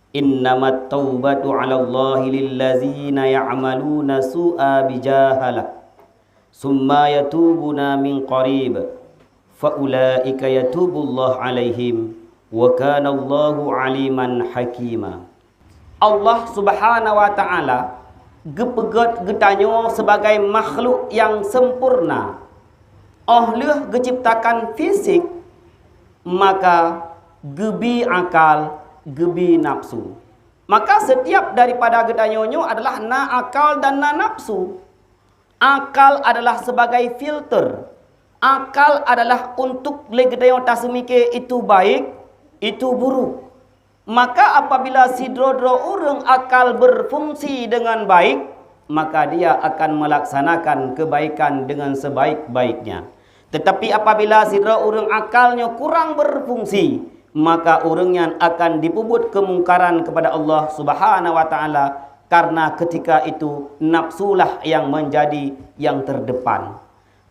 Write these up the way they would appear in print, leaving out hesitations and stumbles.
Innamat taubatu 'ala Allahi lillazina ya'maluna su'a bijahalah summa yatubuna min qarib faulaika yatubullahu 'alaihim wa kana Allahu 'aliman hakima. Allah Subhanahu wa taala gepegat getanyo sebagai makhluk yang sempurna. Allah geciptakan fisik, maka gebi akal, gebi nafsu. Maka setiap daripada gedanyonyo adalah na akal dan na nafsu. Akal adalah sebagai filter. Akal adalah untuk legedayo tasmike itu baik, itu buruk. Maka apabila si drodro urang akal berfungsi dengan baik, maka dia akan melaksanakan kebaikan dengan sebaik-baiknya. Tetapi apabila si drodro urang akalnya kurang berfungsi, maka orangnya akan dipubut kemungkaran kepada Allah Subhanahu wa taala, karena ketika itu nafsulah yang menjadi yang terdepan.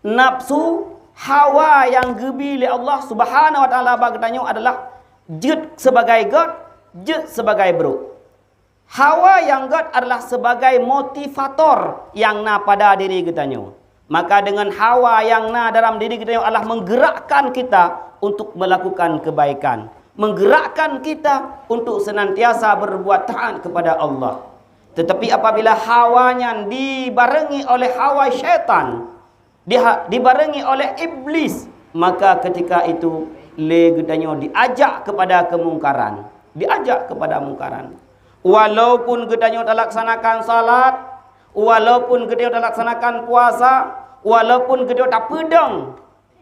Nafsu, hawa yang gebi oleh Allah Subhanahu wa taala bagdanyo adalah jud sebagai God, jud sebagai bro. Hawa yang God adalah sebagai motivator yang na pada diri kitanya. Maka dengan hawa yang na dalam diri kita adalah menggerakkan kita untuk melakukan kebaikan, menggerakkan kita untuk senantiasa berbuat taat kepada Allah. Tetapi apabila hawanya dibarengi oleh hawa syaitan, dibarengi oleh iblis, maka ketika itu legedanyo diajak kepada kemungkaran, diajak kepada mungkaran. Walaupun gedanyo tak laksanakan salat, walaupun gedanyo tak laksanakan puasa, walaupun gedanyo tak pedang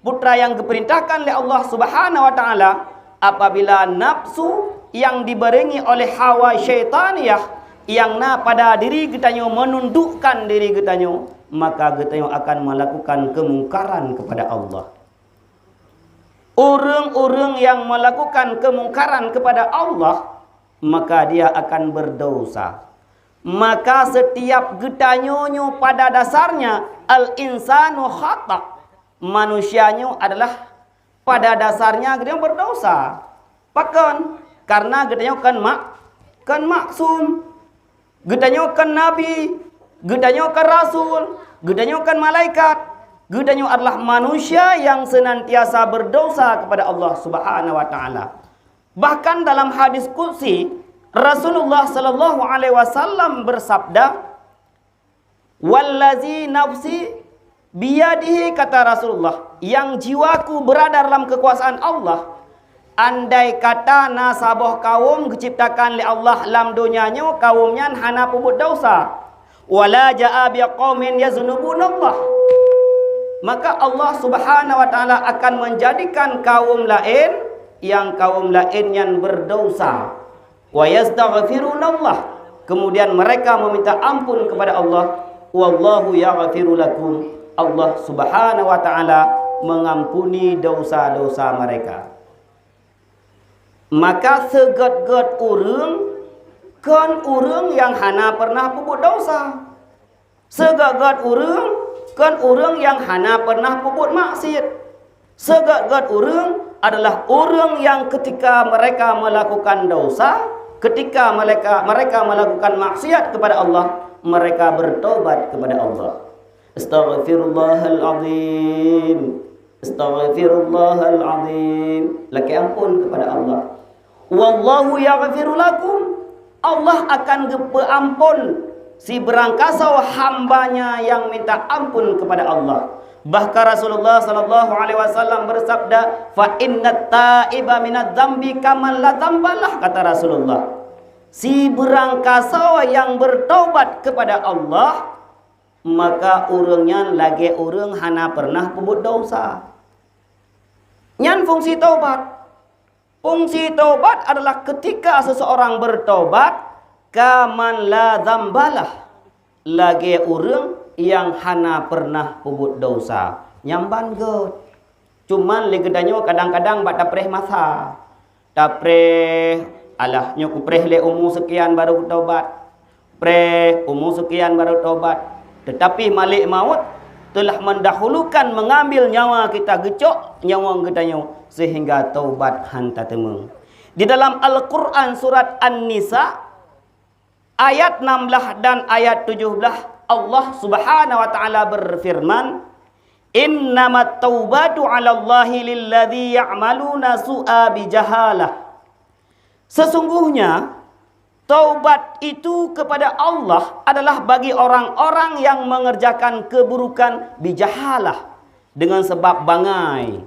putra yang diperintahkan oleh Allah Subhanahu wa taala, apabila nafsu yang dibarengi oleh hawa syaitaniyah yang na pada diri gedanyo menundukkan diri gedanyo, maka gedanyo akan melakukan kemungkaran kepada Allah. Orang-orang yang melakukan kemungkaran kepada Allah, maka dia akan berdosa. Maka setiap getanyonyo pada dasarnya al-insanu khata'. Manusianya adalah pada dasarnya getanyo berdosa. Pakan karena getanyo kan maksum. Getanyo kan nabi, getanyo kan rasul, getanyo kan malaikat. Gedanyo adalah manusia yang senantiasa berdosa kepada Allah Subhanahu wa taala. Bahkan dalam hadis qudsi Rasulullah sallallahu alaihi wasallam bersabda, "Wallazi nafsi biyadihi," kata Rasulullah, yang jiwaku berada dalam kekuasaan Allah. Andai kata nasabah kaum diciptakan oleh Allah dalam dunianya, kaumnya hana pubut dosa. Wala jaa biqaumin yaznubunallah. Maka Allah Subhanahu wa taala akan menjadikan kaum lain yang kaum lain yang berdosa. Wa yastaghfirunallah. Kemudian mereka meminta ampun kepada Allah. Wallahu yaghfiru lakum. Allah Subhanahu wa taala mengampuni dosa-dosa mereka. Maka segat-gat urang kan urang yang hana pernah puput dosa. Segat-gat urang kan orang yang hana pernah puput maksiat. Segat-gat orang adalah orang yang ketika mereka melakukan dosa, ketika mereka melakukan maksiat kepada Allah, mereka bertobat kepada Allah. Astaghfirullahalazim, astaghfirullahalazim. Laki ampun kepada Allah. Wallahu yaghfiru lakum. Allah akan ampun si berangkasa hambanya yang minta ampun kepada Allah. Bahkan Rasulullah sallallahu alaihi wasallam bersabda, "Fa innat taiba minadz dzambi kaman la dzambalah," kata Rasulullah. Si berangkasa yang bertaubat kepada Allah, maka orangnya lagi orang hana pernah pubut dosa. Nyan fungsi taubat. Fungsi taubat adalah ketika seseorang bertaubat, kaman la dzambalah, lagi orang yang hana pernah pubut dosa. Nyamban god. Cuman legedanyo kadang-kadang bak tapreh masa. Tapreh alah nyo ku preh le umur sekian baru taubat. Preh umur sekian baru taubat. Tetapi malik maut telah mendahulukan mengambil nyawa kita, gecok nyawa gedanyo sehingga taubat hanta temeng. Di dalam Al-Quran surat An-Nisa ayat 16 dan ayat 17 Allah Subhanahu wa taala berfirman, "Innamat taubatu 'alallahi lilladzi ya'maluna su'a bijahalah." Sesungguhnya taubat itu kepada Allah adalah bagi orang-orang yang mengerjakan keburukan bijahalah, dengan sebab bangai,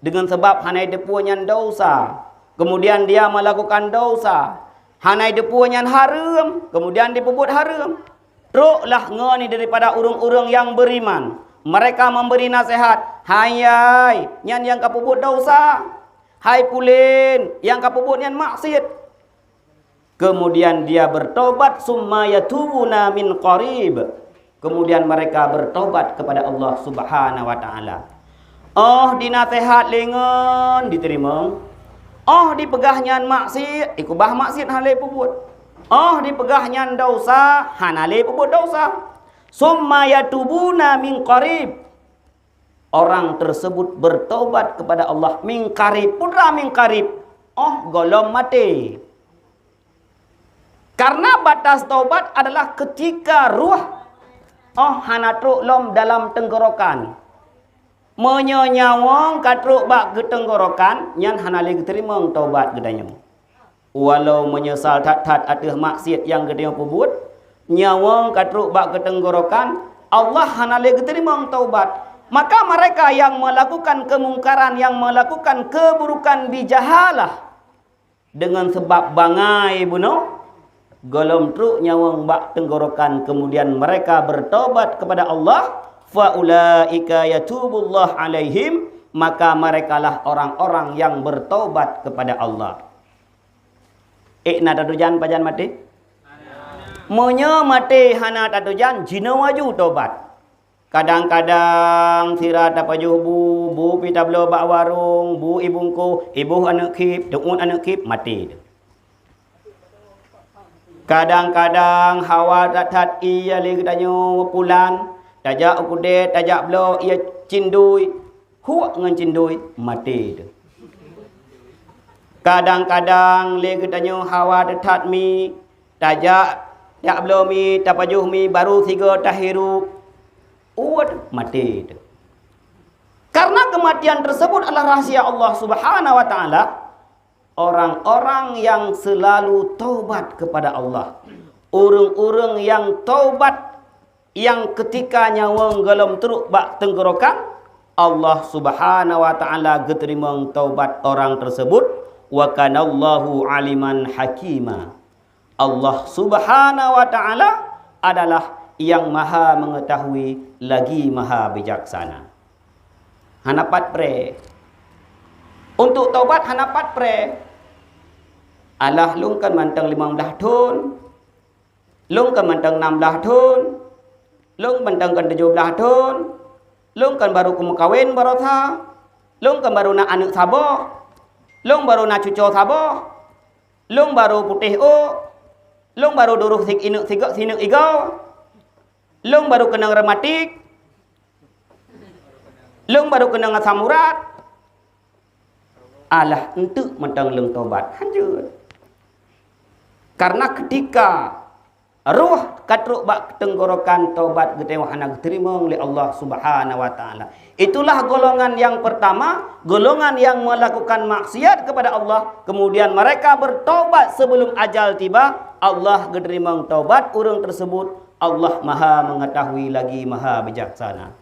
dengan sebab hanai depunya dosa, kemudian dia melakukan dosa, hanai depunya haram, kemudian dipebut haram. Teruklah ngani daripada urang-urang yang beriman. Mereka memberi nasihat, "Hayai, nyan yang kapebut dosa. Hai pulin, yang kapebut nyan maksiat." Kemudian dia bertobat, "Summa yatubuna min qarib." Kemudian mereka bertobat kepada Allah Subhanahu wa taala. Oh, dinasihat lengan diterima. Oh, dipegahnya maksiat, ikubah maksiat halai pebut. Oh, dipegahnya dosa, hanale pebut dosa. Summa yatubuna min qarib. Orang tersebut bertobat kepada Allah min qarib, putra min qarib. Oh, golong mati. Karena batas taubat adalah ketika ruh hanatruk lom dalam tenggorokan. Menyonyawang katruk bak ke tenggorokan, nyan hanale terima taubat gedanya. Walau menyesal tat-tat atas maksiat yang gedanya pebut, nyawang katruk bak ke tenggorokan, Allah hanale terima taubat. Maka mereka yang melakukan kemungkaran, yang melakukan keburukan bijahalah dengan sebab bangai bunuh, golom truk nyawang bak tenggorokan, kemudian mereka bertobat kepada Allah, faulaika yatubullah alaihim, maka merekalah orang-orang yang bertobat kepada Allah. Ikna tatujan pajan mati? Monya mati hana tatujan jina waju tobat. Kadang-kadang sirat apa bu pita belo bak warung, bu ibungku, ibu anak kip, tuun anak kip mati. Kadang-kadang hawa tat iya lagi tanyo pulan, tajak ukudet, tajak belo ia cindui, huak ngan cindui mati. Kadang-kadang lagi tanyo hawa tat mi, tajak tak belo mi, tapajuh mi baru 3 tahiru, uat mati. Karena kematian tersebut adalah rahasia Allah Subhanahu wa taala. Orang-orang yang selalu taubat kepada Allah, orang-orang yang taubat, yang ketika nyawang galom teruk bak tenggorokan, Allah Subhanahu wa taala geterima taubat orang tersebut. Wa kanallahu aliman hakima. Allah Subhanahu wa taala adalah yang maha mengetahui lagi maha bijaksana. Hanapat pre. Untuk taubat hanapat pre. Allah lungkan mantang 15 tahun. Lungkan mantang 16 tahun. Lung mantang kan 17 tahun. Lungkan baru kumukawin baru tha. Lungkan baru nak anak sabah. Lung baru nak cucu sabah. Lung baru putih o. Lung baru duruh sik inuk sigak sinuk igau. Lung baru kena rematik. Lung baru kena ngasamurat. Allah untuk mentang lung taubat hancur. Karena ketika ruh katruk bak tenggorokan taubat getewa hana terima oleh Allah Subhanahu wa taala. Itulah golongan yang pertama, golongan yang melakukan maksiat kepada Allah, kemudian mereka bertaubat sebelum ajal tiba. Allah geterima taubat orang tersebut. Allah maha mengetahui lagi maha bijaksana.